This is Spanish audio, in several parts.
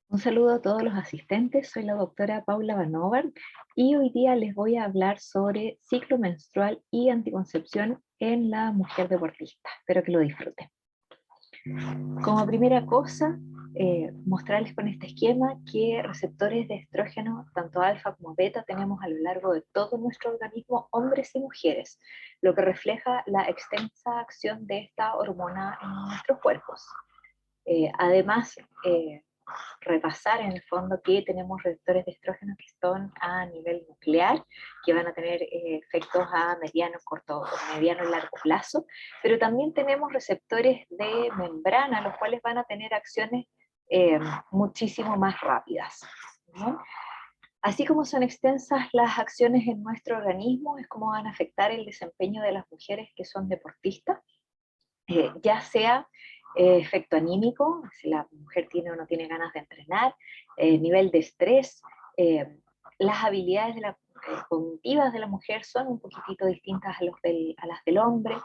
Un saludo a todos los asistentes, soy la doctora Paula Vanover y hoy día les voy a hablar sobre ciclo menstrual y anticoncepción en la mujer deportista. Espero que lo disfruten. Como primera cosa, mostrarles con este esquema que receptores de estrógeno, tanto alfa como beta, tenemos a lo largo de todo nuestro organismo, hombres y mujeres, lo que refleja la extensa acción de esta hormona en nuestros cuerpos. Además, repasar en el fondo que tenemos receptores de estrógeno que son a nivel nuclear, que van a tener efectos a mediano, corto, mediano y largo plazo, pero también tenemos receptores de membrana, los cuales van a tener acciones eh, muchísimo más rápidas, ¿no? Así como son extensas las acciones en nuestro organismo, es como van a afectar el desempeño de las mujeres que son deportistas, ya sea efecto anímico, si la mujer tiene o no tiene ganas de entrenar, nivel de estrés, las habilidades cognitivas de la mujer son un poquitito distintas a las del hombre,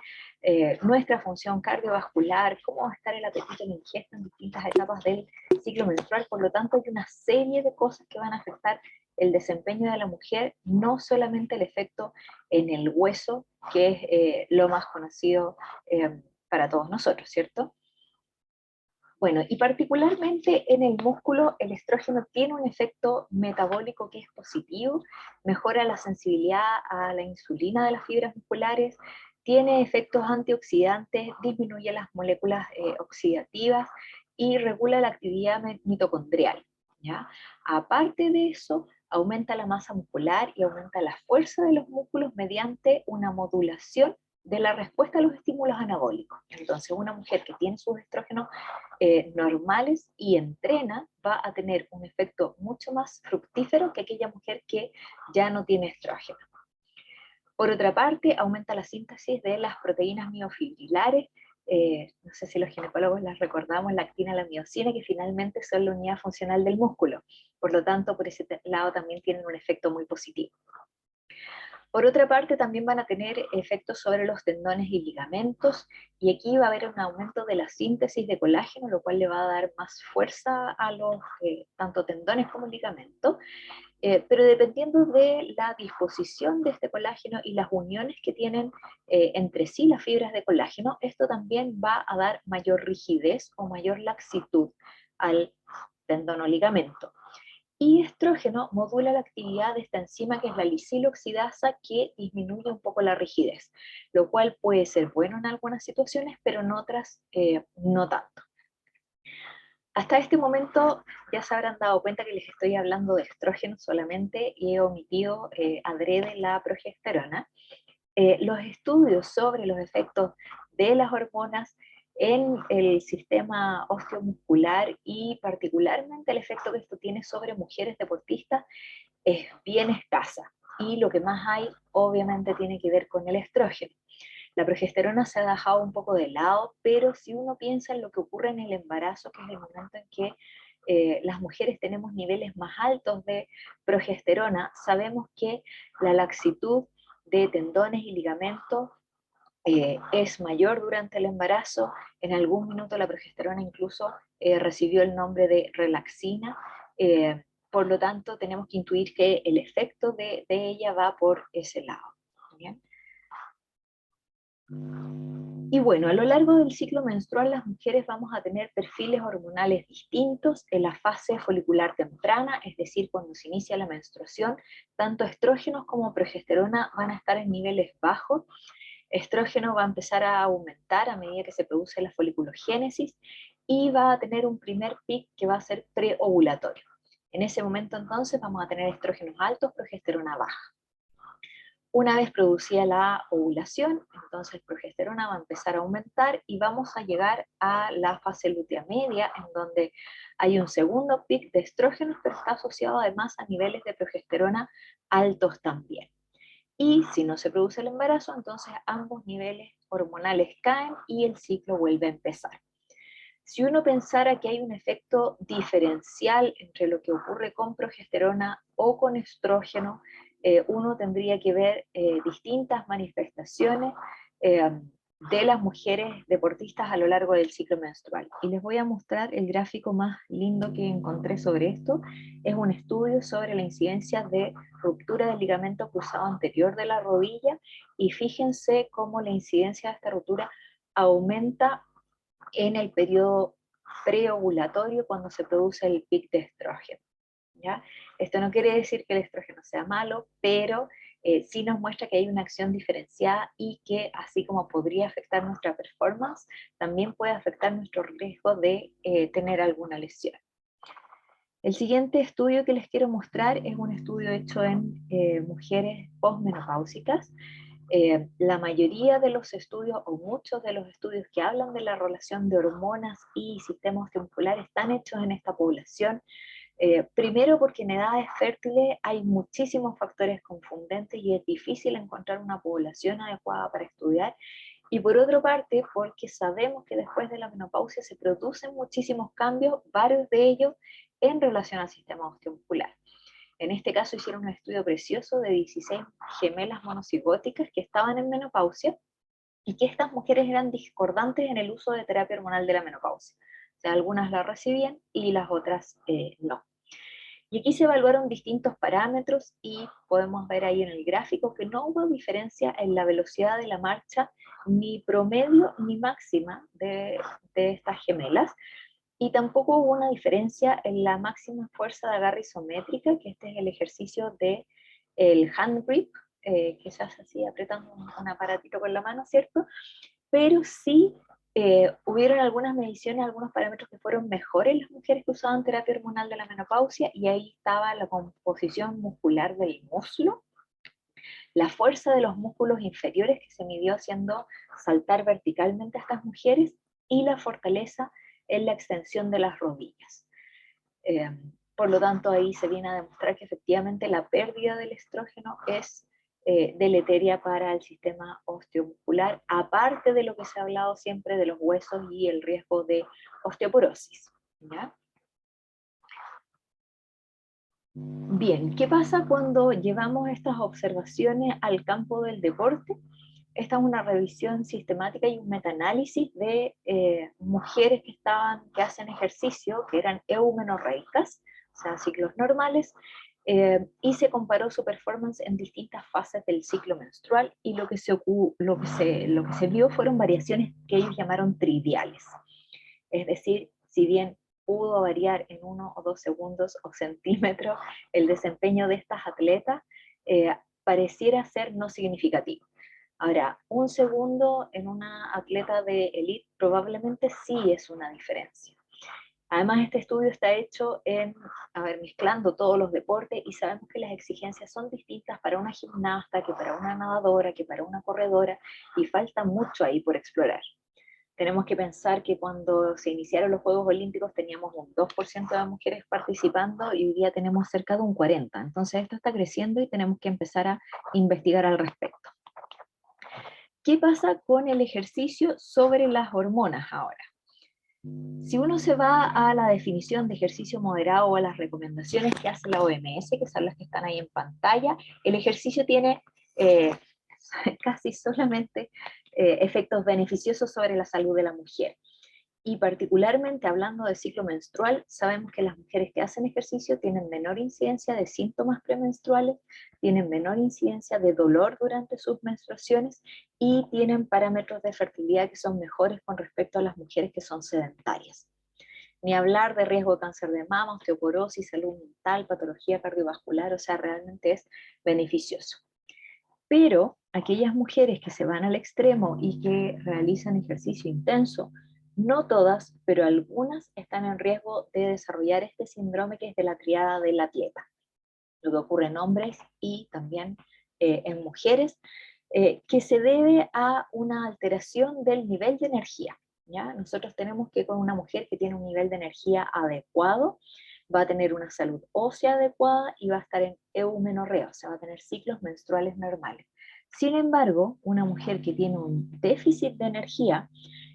nuestra función cardiovascular, cómo va a estar el apetito y la ingesta en distintas etapas del ciclo menstrual. Por lo tanto hay una serie de cosas que van a afectar el desempeño de la mujer, no solamente el efecto en el hueso, que es lo más conocido para todos nosotros, ¿cierto? Bueno, y particularmente en el músculo, el estrógeno tiene un efecto metabólico que es positivo, mejora la sensibilidad a la insulina de las fibras musculares, tiene efectos antioxidantes, disminuye las moléculas oxidativas y regula la actividad mitocondrial, ¿ya? Aparte de eso, aumenta la masa muscular y aumenta la fuerza de los músculos mediante una modulación de la respuesta a los estímulos anabólicos. Entonces, una mujer que tiene sus estrógenos normales y entrena, va a tener un efecto mucho más fructífero que aquella mujer que ya no tiene estrógeno. Por otra parte, aumenta la síntesis de las proteínas miofibrilares, no sé si los ginecólogos las recordamos, la actina, la miocina, que finalmente son la unidad funcional del músculo. Por lo tanto, por ese lado también tienen un efecto muy positivo. Por otra parte, también van a tener efectos sobre los tendones y ligamentos, y aquí va a haber un aumento de la síntesis de colágeno, lo cual le va a dar más fuerza a los tanto tendones como ligamentos, pero dependiendo de la disposición de este colágeno y las uniones que tienen entre sí las fibras de colágeno, esto también va a dar mayor rigidez o mayor laxitud al tendón o ligamento. Y estrógeno modula la actividad de esta enzima que es la lisiloxidasa, que disminuye un poco la rigidez, lo cual puede ser bueno en algunas situaciones, pero en otras no tanto. Hasta este momento ya se habrán dado cuenta que les estoy hablando de estrógeno solamente y he omitido adrede la progesterona. Los estudios sobre los efectos de las hormonas en el sistema osteomuscular y particularmente el efecto que esto tiene sobre mujeres deportistas es bien escasa. Y lo que más hay, obviamente, tiene que ver con el estrógeno. La progesterona se ha dejado un poco de lado, pero si uno piensa en lo que ocurre en el embarazo, que es el momento en que las mujeres tenemos niveles más altos de progesterona, sabemos que la laxitud de tendones y ligamentos es mayor durante el embarazo. En algún minuto la progesterona incluso recibió el nombre de relaxina. Por lo tanto, tenemos que intuir que el efecto de ella va por ese lado. ¿Bien? Y bueno, a lo largo del ciclo menstrual las mujeres vamos a tener perfiles hormonales distintos en la fase folicular temprana, es decir, cuando se inicia la menstruación, tanto estrógenos como progesterona van a estar en niveles bajos. Estrógeno va a empezar a aumentar a medida que se produce la foliculogénesis y va a tener un primer pic que va a ser preovulatorio. En ese momento entonces vamos a tener estrógenos altos, progesterona baja. Una vez producida la ovulación, entonces progesterona va a empezar a aumentar y vamos a llegar a la fase lútea media, en donde hay un segundo pic de estrógenos, pero está asociado además a niveles de progesterona altos también. Y si no se produce el embarazo, entonces ambos niveles hormonales caen y el ciclo vuelve a empezar. Si uno pensara que hay un efecto diferencial entre lo que ocurre con progesterona o con estrógeno, uno tendría que ver distintas manifestaciones. de las mujeres deportistas a lo largo del ciclo menstrual. Y les voy a mostrar el gráfico más lindo que encontré sobre esto. Es un estudio sobre la incidencia de ruptura del ligamento cruzado anterior de la rodilla, y fíjense cómo la incidencia de esta ruptura aumenta en el periodo preovulatorio, cuando se produce el pic de estrógeno, ¿ya? Esto no quiere decir que el estrógeno sea malo, pero sí nos muestra que hay una acción diferenciada, y que así como podría afectar nuestra performance, también puede afectar nuestro riesgo de tener alguna lesión. El siguiente estudio que les quiero mostrar es un estudio hecho en mujeres postmenopáusicas. La mayoría de los estudios, o muchos de los estudios que hablan de la relación de hormonas y sistema osteomuscular, están hechos en esta población. Primero porque en edades fértiles hay muchísimos factores confundentes y es difícil encontrar una población adecuada para estudiar, y por otra parte porque sabemos que después de la menopausia se producen muchísimos cambios, varios de ellos en relación al sistema osteomuscular. En este caso hicieron un estudio precioso de 16 gemelas monocigóticas que estaban en menopausia, y que estas mujeres eran discordantes en el uso de terapia hormonal de la menopausia. O sea, algunas la recibían y las otras no. Y aquí se evaluaron distintos parámetros, y podemos ver ahí en el gráfico que no hubo diferencia en la velocidad de la marcha, ni promedio ni máxima de estas gemelas, y tampoco hubo una diferencia en la máxima fuerza de agarre isométrica, que este es el ejercicio de el hand grip, que se hace así apretando un aparatito con la mano, ¿cierto? Pero sí hubieron algunas mediciones, algunos parámetros que fueron mejores en las mujeres que usaban terapia hormonal de la menopausia, y ahí estaba la composición muscular del muslo, la fuerza de los músculos inferiores que se midió haciendo saltar verticalmente a estas mujeres, y la fortaleza en la extensión de las rodillas. Eh, por lo tanto, ahí se viene a demostrar que efectivamente la pérdida del estrógeno es deleteria para el sistema osteomuscular, aparte de lo que se ha hablado siempre de los huesos y el riesgo de osteoporosis, ¿ya? Bien, ¿qué pasa cuando llevamos estas observaciones al campo del deporte? Esta es una revisión sistemática y un metaanálisis de mujeres que hacen ejercicio, que eran eumenorreicas, o sea, ciclos normales, y se comparó su performance en distintas fases del ciclo menstrual, y lo que se vio fueron variaciones que ellos llamaron triviales. Es decir, si bien pudo variar en 1 o 2 segundos o centímetros el desempeño de estas atletas, pareciera ser no significativo. Ahora, 1 segundo en una atleta de élite probablemente sí es una diferencia. Además, este estudio está hecho mezclando todos los deportes, y sabemos que las exigencias son distintas para una gimnasta, que para una nadadora, que para una corredora, y falta mucho ahí por explorar. Tenemos que pensar que cuando se iniciaron los Juegos Olímpicos teníamos un 2% de mujeres participando, y hoy día tenemos cerca de un 40%. Entonces esto está creciendo y tenemos que empezar a investigar al respecto. ¿Qué pasa con el ejercicio sobre las hormonas ahora? Si uno se va a la definición de ejercicio moderado o a las recomendaciones que hace la OMS, que son las que están ahí en pantalla, el ejercicio tiene casi solamente efectos beneficiosos sobre la salud de la mujer. Y particularmente hablando de ciclo menstrual, sabemos que las mujeres que hacen ejercicio tienen menor incidencia de síntomas premenstruales, tienen menor incidencia de dolor durante sus menstruaciones, y tienen parámetros de fertilidad que son mejores con respecto a las mujeres que son sedentarias. Ni hablar de riesgo de cáncer de mama, osteoporosis, salud mental, patología cardiovascular, o sea, realmente es beneficioso. Pero aquellas mujeres que se van al extremo y que realizan ejercicio intenso, no todas, pero algunas están en riesgo de desarrollar este síndrome, que es de la triada del atleta. Lo que ocurre en hombres y también en mujeres, que se debe a una alteración del nivel de energía, ¿ya? Nosotros tenemos que, con una mujer que tiene un nivel de energía adecuado, va a tener una salud ósea adecuada y va a estar en eumenorrea, o sea, va a tener ciclos menstruales normales. Sin embargo, una mujer que tiene un déficit de energía,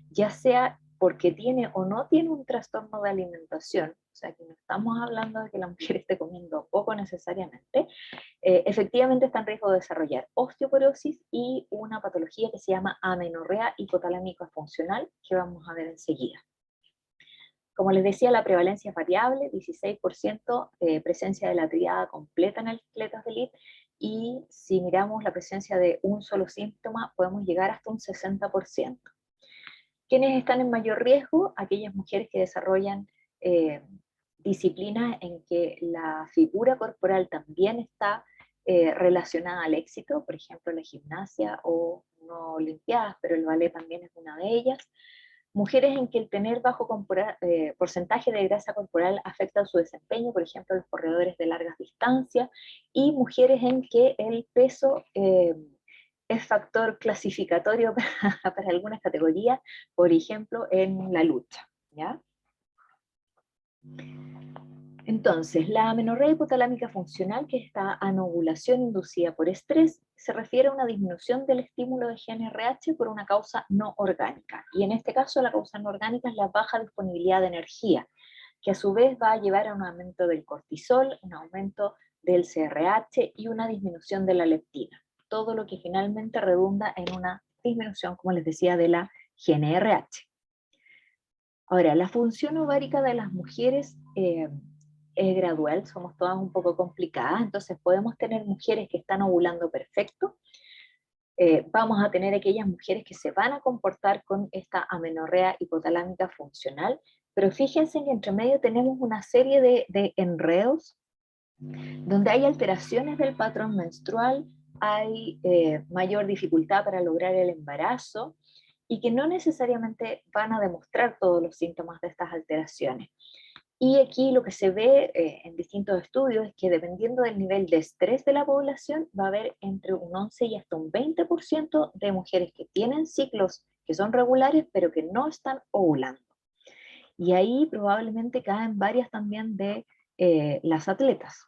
ya sea porque tiene o no tiene un trastorno de alimentación, o sea que no estamos hablando de que la mujer esté comiendo poco necesariamente, efectivamente está en riesgo de desarrollar osteoporosis y una patología que se llama amenorrea hipotalámica funcional, que vamos a ver enseguida. Como les decía, la prevalencia es variable, 16% presencia de la tríada completa en atletas de élite, y si miramos la presencia de un solo síntoma, podemos llegar hasta un 60%. ¿Quiénes están en mayor riesgo? Aquellas mujeres que desarrollan disciplinas en que la figura corporal también está relacionada al éxito, por ejemplo la gimnasia o no olimpiadas, pero el ballet también es una de ellas. Mujeres en que el tener bajo porcentaje de grasa corporal afecta su desempeño, por ejemplo los corredores de largas distancias, y mujeres en que el peso es factor clasificatorio para algunas categorías, por ejemplo en la lucha, ¿ya? Entonces, la amenorrea hipotalámica funcional, que es esta anovulación inducida por estrés, se refiere a una disminución del estímulo de GnRH por una causa no orgánica. Y en este caso, la causa no orgánica es la baja disponibilidad de energía, que a su vez va a llevar a un aumento del cortisol, un aumento del CRH y una disminución de la leptina. Todo lo que finalmente redunda en una disminución, como les decía, de la GnRH. Ahora, la función ovárica de las mujeres es gradual, somos todas un poco complicadas, entonces podemos tener mujeres que están ovulando perfecto, vamos a tener aquellas mujeres que se van a comportar con esta amenorrea hipotalámica funcional, pero fíjense que entre medio tenemos una serie de enredos donde hay alteraciones del patrón menstrual, hay mayor dificultad para lograr el embarazo, y que no necesariamente van a demostrar todos los síntomas de estas alteraciones. Y aquí lo que se ve en distintos estudios es que dependiendo del nivel de estrés de la población, va a haber entre un 11 y hasta un 20% de mujeres que tienen ciclos que son regulares, pero que no están ovulando. Y ahí probablemente caen varias también de las atletas.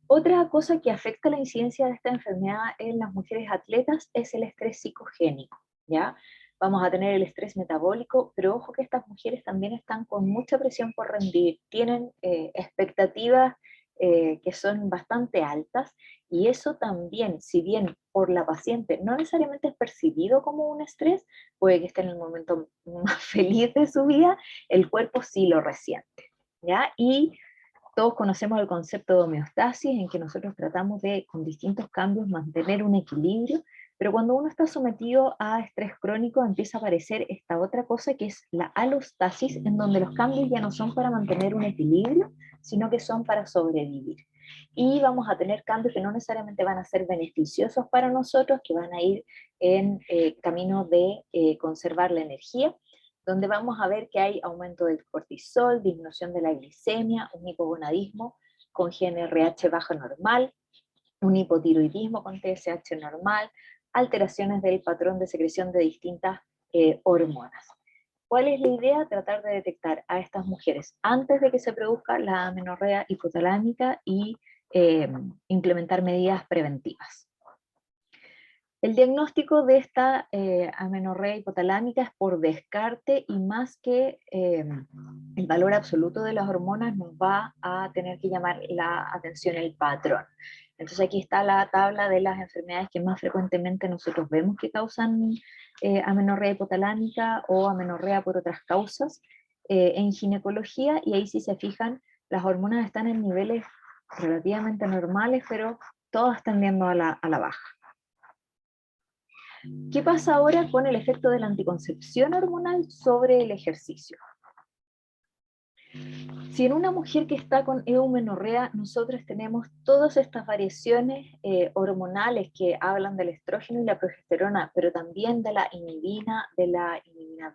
Otra cosa que afecta la incidencia de esta enfermedad en las mujeres atletas es el estrés psicogénico, ¿ya? Vamos a tener el estrés metabólico, pero ojo que estas mujeres también están con mucha presión por rendir, tienen expectativas que son bastante altas, y eso también, si bien por la paciente no necesariamente es percibido como un estrés, puede que esté en el momento más feliz de su vida, el cuerpo sí lo resiente, ¿ya? Y todos conocemos el concepto de homeostasis, en que nosotros tratamos de, con distintos cambios, mantener un equilibrio, pero cuando uno está sometido a estrés crónico empieza a aparecer esta otra cosa que es la alostasis, en donde los cambios ya no son para mantener un equilibrio, sino que son para sobrevivir. Y vamos a tener cambios que no necesariamente van a ser beneficiosos para nosotros, que van a ir en camino de conservar la energía, donde vamos a ver que hay aumento del cortisol, disminución de la glicemia, un hipogonadismo con GnRH bajo normal, un hipotiroidismo con TSH normal, alteraciones del patrón de secreción de distintas hormonas. ¿Cuál es la idea? Tratar de detectar a estas mujeres antes de que se produzca la amenorrea hipotalámica y implementar medidas preventivas. El diagnóstico de esta amenorrea hipotalámica es por descarte, y más que el valor absoluto de las hormonas nos va a tener que llamar la atención el patrón. Entonces aquí está la tabla de las enfermedades que más frecuentemente nosotros vemos que causan amenorrea hipotalámica o amenorrea por otras causas en ginecología, y ahí si se fijan las hormonas están en niveles relativamente normales, pero todas tendiendo a la baja. ¿Qué pasa ahora con el efecto de la anticoncepción hormonal sobre el ejercicio? Si en una mujer que está con eumenorrea nosotros tenemos todas estas variaciones hormonales que hablan del estrógeno y la progesterona, pero también de la inhibina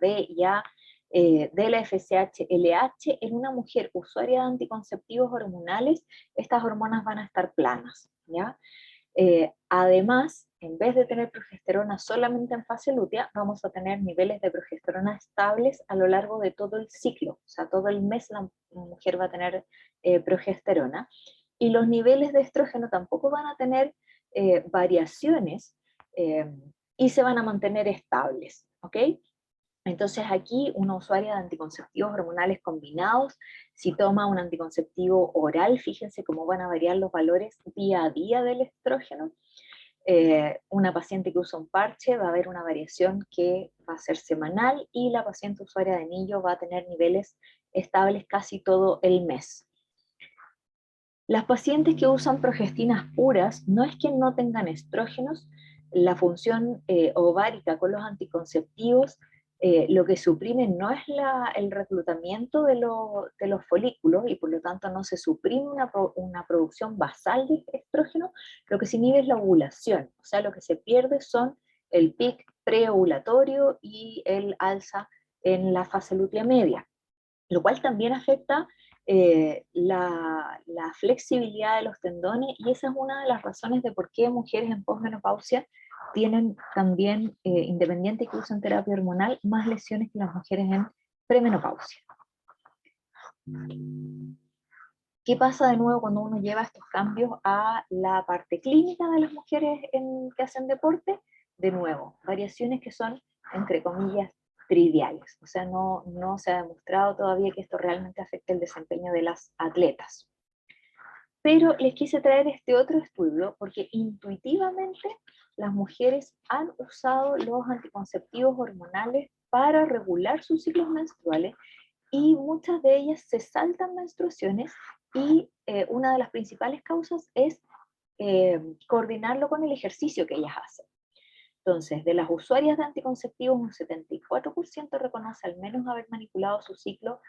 B y A, de la FSH-LH, en una mujer usuaria de anticonceptivos hormonales, estas hormonas van a estar planas, ¿ya? Además, en vez de tener progesterona solamente en fase lútea, vamos a tener niveles de progesterona estables a lo largo de todo el ciclo, o sea, todo el mes la mujer va a tener progesterona, y los niveles de estrógeno tampoco van a tener variaciones y se van a mantener estables. ¿ok? Entonces aquí una usuaria de anticonceptivos hormonales combinados, si toma un anticonceptivo oral, fíjense cómo van a variar los valores día a día del estrógeno. Una paciente que usa un parche va a haber una variación que va a ser semanal y la paciente usuaria de anillo va a tener niveles estables casi todo el mes. Las pacientes que usan progestinas puras no es que no tengan estrógenos, la función ovárica con los anticonceptivos lo que suprime no es el reclutamiento de los folículos y por lo tanto no se suprime una producción basal de estrógeno, lo que se inhibe es la ovulación, o sea, lo que se pierde son el pic preovulatorio y el alza en la fase lútea media, lo cual también afecta la flexibilidad de los tendones y esa es una de las razones de por qué mujeres en posmenopausia tienen también, independiente que usen terapia hormonal, más lesiones que las mujeres en premenopausia. ¿Qué pasa de nuevo cuando uno lleva estos cambios a la parte clínica de las mujeres que hacen deporte? De nuevo, variaciones que son, entre comillas, triviales. O sea, no se ha demostrado todavía que esto realmente afecte el desempeño de las atletas. Pero les quise traer este otro estudio porque intuitivamente las mujeres han usado los anticonceptivos hormonales para regular sus ciclos menstruales y muchas de ellas se saltan menstruaciones y una de las principales causas es coordinarlo con el ejercicio que ellas hacen. Entonces, de las usuarias de anticonceptivos, un 74% reconoce al menos haber manipulado su ciclo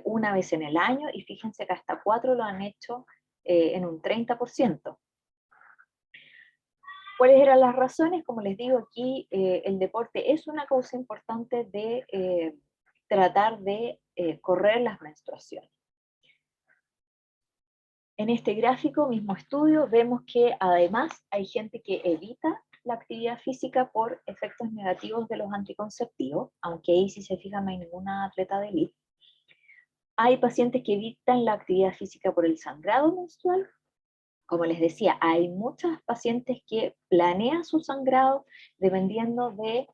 una vez en el año, y fíjense que hasta 4 lo han hecho en un 30%. ¿Cuáles eran las razones? Como les digo aquí, el deporte es una causa importante de tratar de correr las menstruaciones. En este gráfico, mismo estudio, vemos que además hay gente que evita la actividad física por efectos negativos de los anticonceptivos, aunque ahí si se fijan no hay ninguna atleta de élite. Hay pacientes que evitan la actividad física por el sangrado menstrual. Como les decía, hay muchas pacientes que planean su sangrado dependiendo de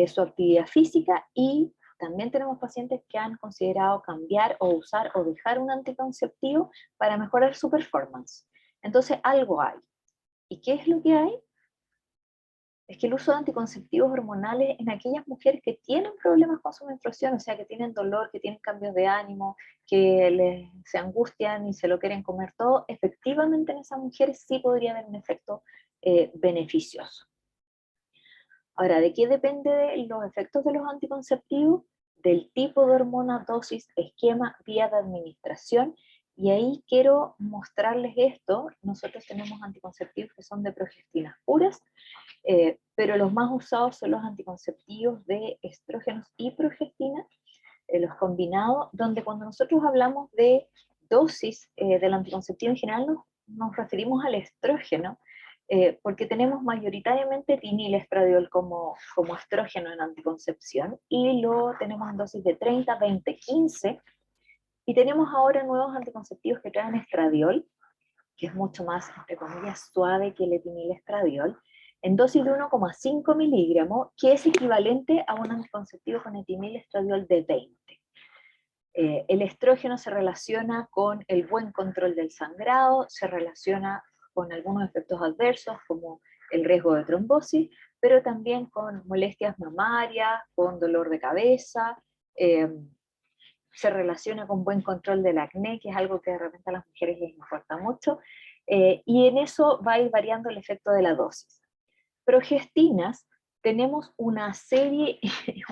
su actividad física, y también tenemos pacientes que han considerado cambiar o usar o dejar un anticonceptivo para mejorar su performance. Entonces algo hay. ¿Y qué es lo que hay? Es que el uso de anticonceptivos hormonales en aquellas mujeres que tienen problemas con su menstruación, o sea, que tienen dolor, que tienen cambios de ánimo, que se angustian y se lo quieren comer todo, efectivamente en esas mujeres sí podría haber un efecto beneficioso. Ahora, ¿de qué dependen los efectos de los anticonceptivos? Del tipo de hormona, dosis, esquema, vía de administración. Y ahí quiero mostrarles esto. Nosotros tenemos anticonceptivos que son de progestinas puras, pero los más usados son los anticonceptivos de estrógenos y progestina, los combinados, donde cuando nosotros hablamos de dosis del anticonceptivo en general nos referimos al estrógeno, porque tenemos mayoritariamente etinilestradiol como estrógeno en anticoncepción, y lo tenemos en dosis de 30, 20, 15, y tenemos ahora nuevos anticonceptivos que traen estradiol, que es mucho más, entre comillas, suave que el etinilestradiol, en dosis de 1,5 miligramos, que es equivalente a un anticonceptivo con etinilestradiol de 20. El estrógeno se relaciona con el buen control del sangrado, se relaciona con algunos efectos adversos como el riesgo de trombosis, pero también con molestias mamarias, con dolor de cabeza, se relaciona con buen control del acné, que es algo que de repente a las mujeres les importa mucho, y en eso va a ir variando el efecto de la dosis. Progestinas, tenemos una serie,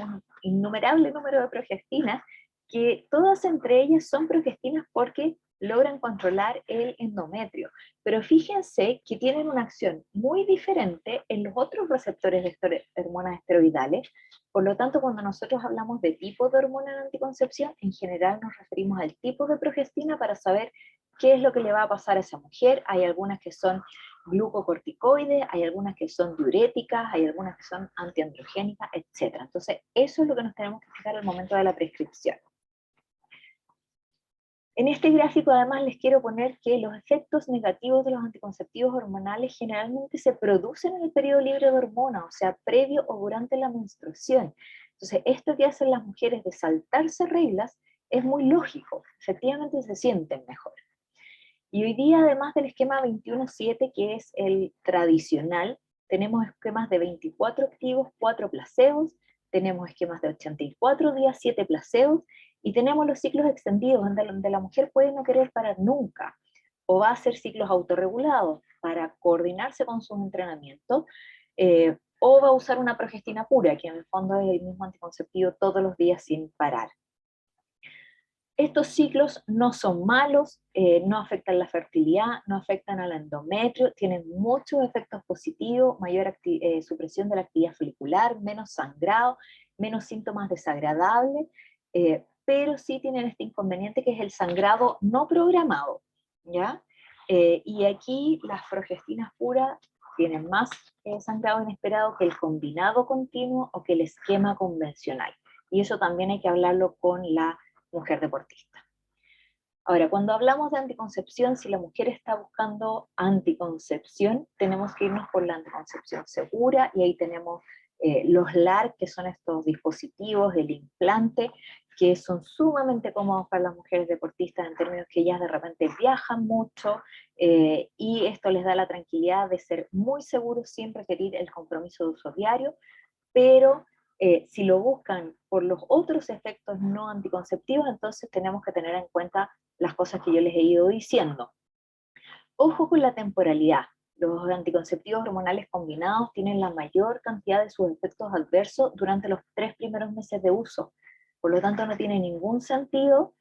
un innumerable número de progestinas, que todas entre ellas son progestinas porque logran controlar el endometrio, pero fíjense que tienen una acción muy diferente en los otros receptores de hormonas esteroidales. Por lo tanto, cuando nosotros hablamos de tipo de hormona en anticoncepción, en general nos referimos al tipo de progestina para saber qué es lo que le va a pasar a esa mujer. Hay algunas que son glucocorticoides, hay algunas que son diuréticas, hay algunas que son antiandrogénicas, etc. Entonces, eso es lo que nos tenemos que fijar al momento de la prescripción. En este gráfico además les quiero poner que los efectos negativos de los anticonceptivos hormonales generalmente se producen en el periodo libre de hormonas, o sea, previo o durante la menstruación. Entonces, esto que hacen las mujeres de saltarse reglas es muy lógico, efectivamente se sienten mejor. Y hoy día, además del esquema 21-7, que es el tradicional, tenemos esquemas de 24 activos, 4 placebos, tenemos esquemas de 84 días, 7 placebos, y tenemos los ciclos extendidos, donde la mujer puede no querer parar nunca, o va a hacer ciclos autorregulados para coordinarse con sus entrenamientos, o va a usar una progestina pura, que en el fondo es el mismo anticonceptivo todos los días sin parar. Estos ciclos no son malos, no afectan la fertilidad, no afectan al endometrio, tienen muchos efectos positivos, mayor supresión de la actividad folicular, menos sangrado, menos síntomas desagradables, pero sí tienen este inconveniente que es el sangrado no programado, ¿ya? Y aquí las progestinas puras tienen más sangrado inesperado que el combinado continuo o que el esquema convencional. Y eso también hay que hablarlo con la mujer deportista. Ahora, cuando hablamos de anticoncepción, si la mujer está buscando anticoncepción, tenemos que irnos por la anticoncepción segura, y ahí tenemos los LAR, que son estos dispositivos del implante, que son sumamente cómodos para las mujeres deportistas en términos que ellas de repente viajan mucho, y esto les da la tranquilidad de ser muy seguros sin requerir el compromiso de uso diario, pero si lo buscan por los otros efectos no anticonceptivos, entonces tenemos que tener en cuenta las cosas que yo les he ido diciendo. Ojo con la temporalidad. Los anticonceptivos hormonales combinados tienen la mayor cantidad de sus efectos adversos durante los 3 primeros meses de uso. Por lo tanto, no tiene ningún sentido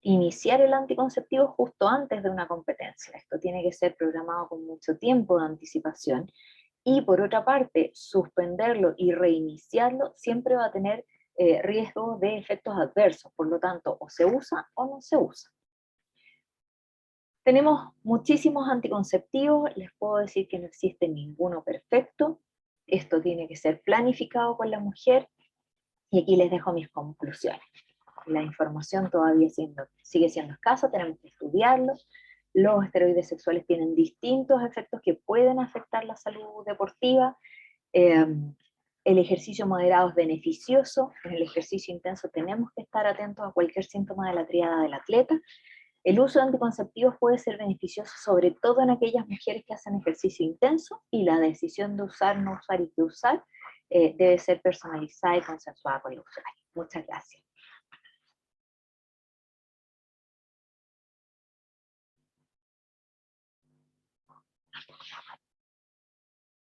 iniciar el anticonceptivo justo antes de una competencia. Esto tiene que ser programado con mucho tiempo de anticipación. Y por otra parte, suspenderlo y reiniciarlo siempre va a tener riesgo de efectos adversos. Por lo tanto, o se usa o no se usa. Tenemos muchísimos anticonceptivos, les puedo decir que no existe ninguno perfecto, esto tiene que ser planificado con la mujer, y aquí les dejo mis conclusiones. La información todavía sigue siendo escasa, tenemos que estudiarlo. Los esteroides sexuales tienen distintos efectos que pueden afectar la salud deportiva. El ejercicio moderado es beneficioso, en el ejercicio intenso tenemos que estar atentos a cualquier síntoma de la tríada del atleta. El uso de anticonceptivos puede ser beneficioso sobre todo en aquellas mujeres que hacen ejercicio intenso, y la decisión de usar, no usar y qué usar debe ser personalizada y consensuada con el usuario. Muchas gracias.